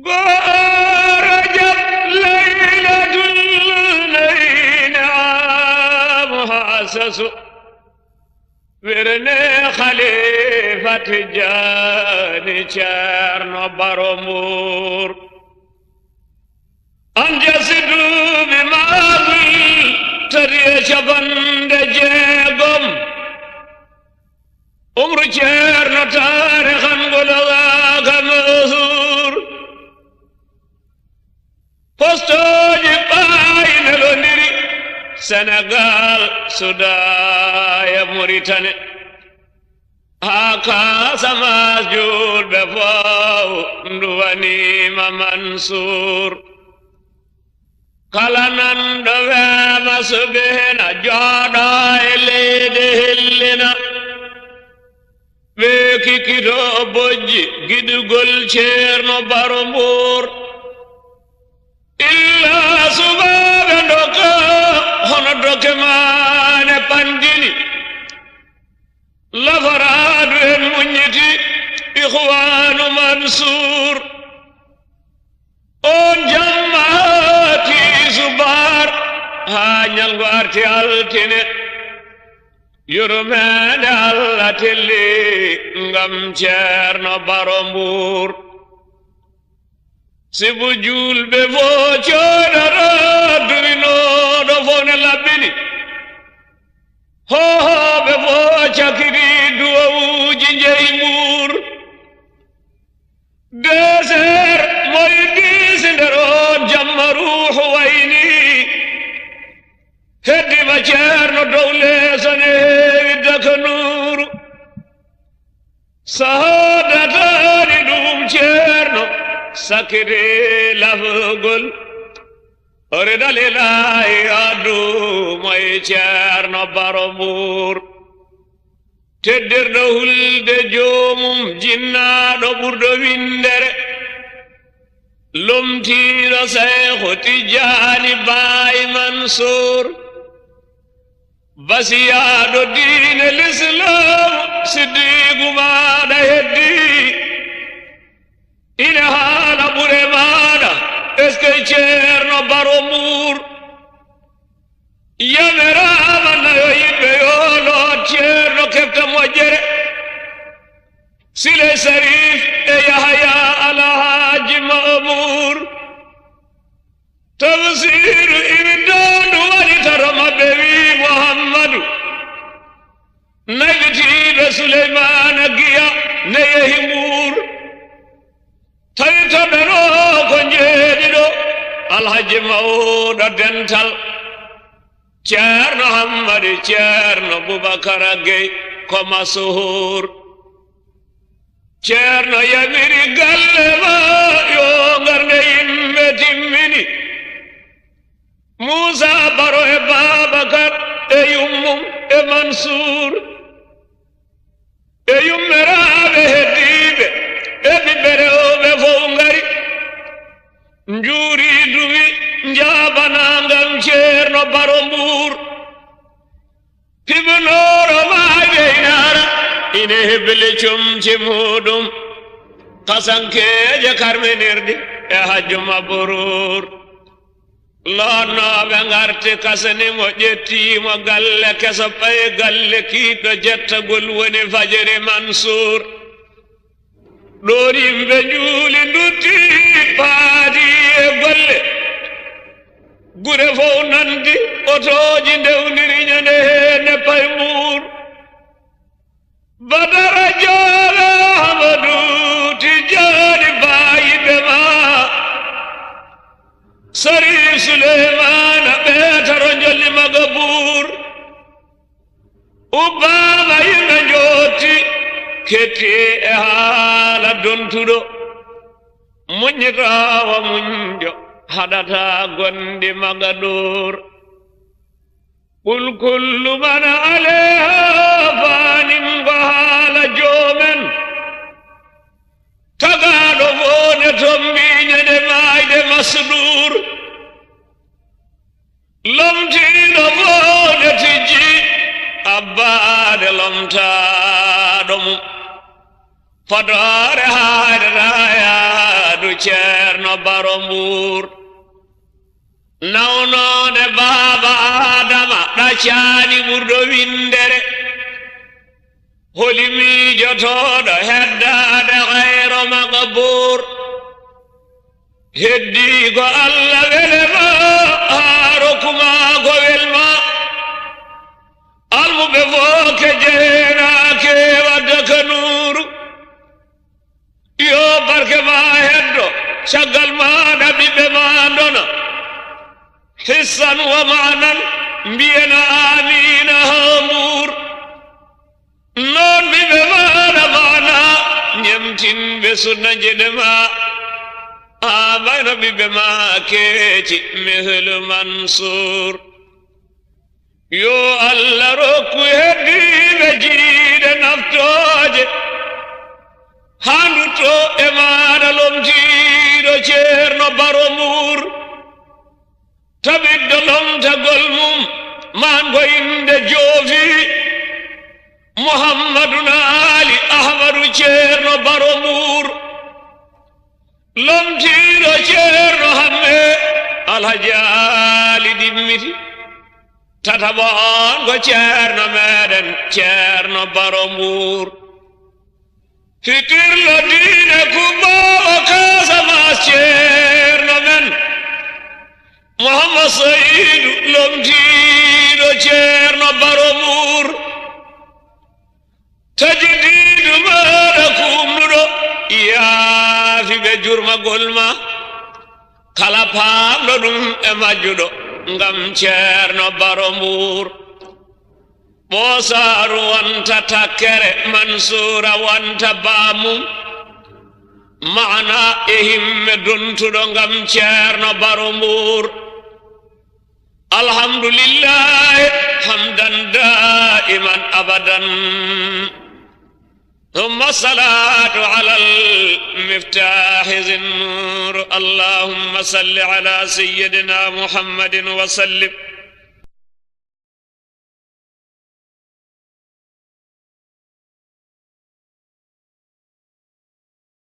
رجب ليلة الليل عامها أسس ورني خليفة جاني شارن برمور أنجسد بماضي تريش بند جيبم عمر شارن تاريخا قلغا مزور postoji bayna londiri Senegal Sudaya Mauritanie haka samas julbe faw nduwani ma Mansour kalanan dawe masbena jada elede hellena be kikito bojji gidugol Ceerno Baro Mbour illa subabe doka hono doke mane pandini lafaradu en munyiti ikhwanu Mansour on jammati subar ha nyalgo arti altine yurmene Allah telli ngam Ceerno Baro Mbour sibu julbe fo coodara durinoɗo fo ne labbini hohoɓe fo cakiri duwawuji jeyi mbuur deser moy disi nder on jamma ruuhu wayni heddima Ceerno dow leesone heewi daka nuuru sahadatani ɗum Ceerno sakire lafgol ore dalilai adu moy Ceerno Baro Mbour teddirɗo hulde joomum jinnaɗo ɓurɗo windere lomtiɗo Seykhu Tijani Baay Mansour basiyaɗo diine l'Islam siddigu maɗa heddi ina haala ɓure maɗa est ce que Ceerno Baro Mbour yamirama nayo yimɓe yolo Ceerno kefta moƴƴere Sile Sarif e Yahaya Alhaji Mamour tafsiru ibindandu waɗi taro maɓɓe wi Muhammadu nagitiɓe Souleymana Giya ne yehi Mbour tawitoɓeno ko jeeɗiɗo Alhaji mawɗo dental Ceerno Hammadi Ceerno Boubacara Gueye ko masuhur Ceerno yamiri galle ma yo ngarde yimɓe timmini Moussa Baro e Babacar e yummum e Mansour e yummeraɓe heddiɓe e ɓiɓɓe rewɓe fof ngari njuuri duwi njabanangam Ceerno Baro Mbour piɓinoro maaɓeynara ine hebbele comci muɗum kasankeje karmenirɗi e hajju mabrur lonnoɓe ngarti kasanimo ƴettimo galle keso ɓaye galle kiiɗo jettagol woni fajiri Mansour ɗon yimɓe juuli dutti paadi e golle gure fof nandi otoji ndewniri ñande heene pay Mbour Badara Joole Amadou Tijani bayiɓe ma Sarif Souleymana ɓeetaro jolli maga Mbour Ubbama yimɓe jotti ketti e haala dontuɗo muññitawa muñjo haɗata gondi maga ɗor qul kullu man alayha fanin ko haala joomen tagaɗo fone tombiñede mayde masdur lomtiɗo fone tijji abbade lomtaɗo mum fodore haydata yaadu Ceerno ceerno Baro Mbuur nawnode baaba Adama ɗaccani ɓurɗo windere holi miijotoɗo heddade hayro maqbour heddi ko Allah welema haarokuma ko welma almuɓe foke jeenake wadda ka nuuru yo barke ma heddo caggal maɗa ɓiɓɓe ma dona hissan wa manan mbiyana amina ha Mbuur non ɓiɓɓe maɗa mana ñemtinɓe sunna jeɗema amayno ɓiɓɓe ma keeci mehlu Mansour yo Allah rokku heddiɓe jiiɗe naftooje handuto e maɗa lomtiɗo ceerno Baro Mbuur taɓiɗɗo lomtagol mum man ko inde joofi Muhammadun Ali Ahmadu ceerno Baro Mbuur lomtiɗo ceerno hamme Alhaji Ali dimmiti tataɓo on ko ceerno meɗen ceerno Baro Mbuur fikirlo diine kubawo Casamance ceerno men Muhammad Saydu lomtiɗo ceerno Baro Mbuur tajidiɗo maɗa kumnuɗo yaafiɓe jurmagol ma kala paamɗo ɗum e majjuɗo ngam ceerno Baro Mbuur ɓoosaru wonta takkere Mansuura wonta baamum mana e himme dontuɗo ngam ceerno Baro Mbuur alhamdulillahi hamdan daiman abadan ثم الصلاة على المفتاح ذي النور اللهم صل على سيدنا محمد وسلم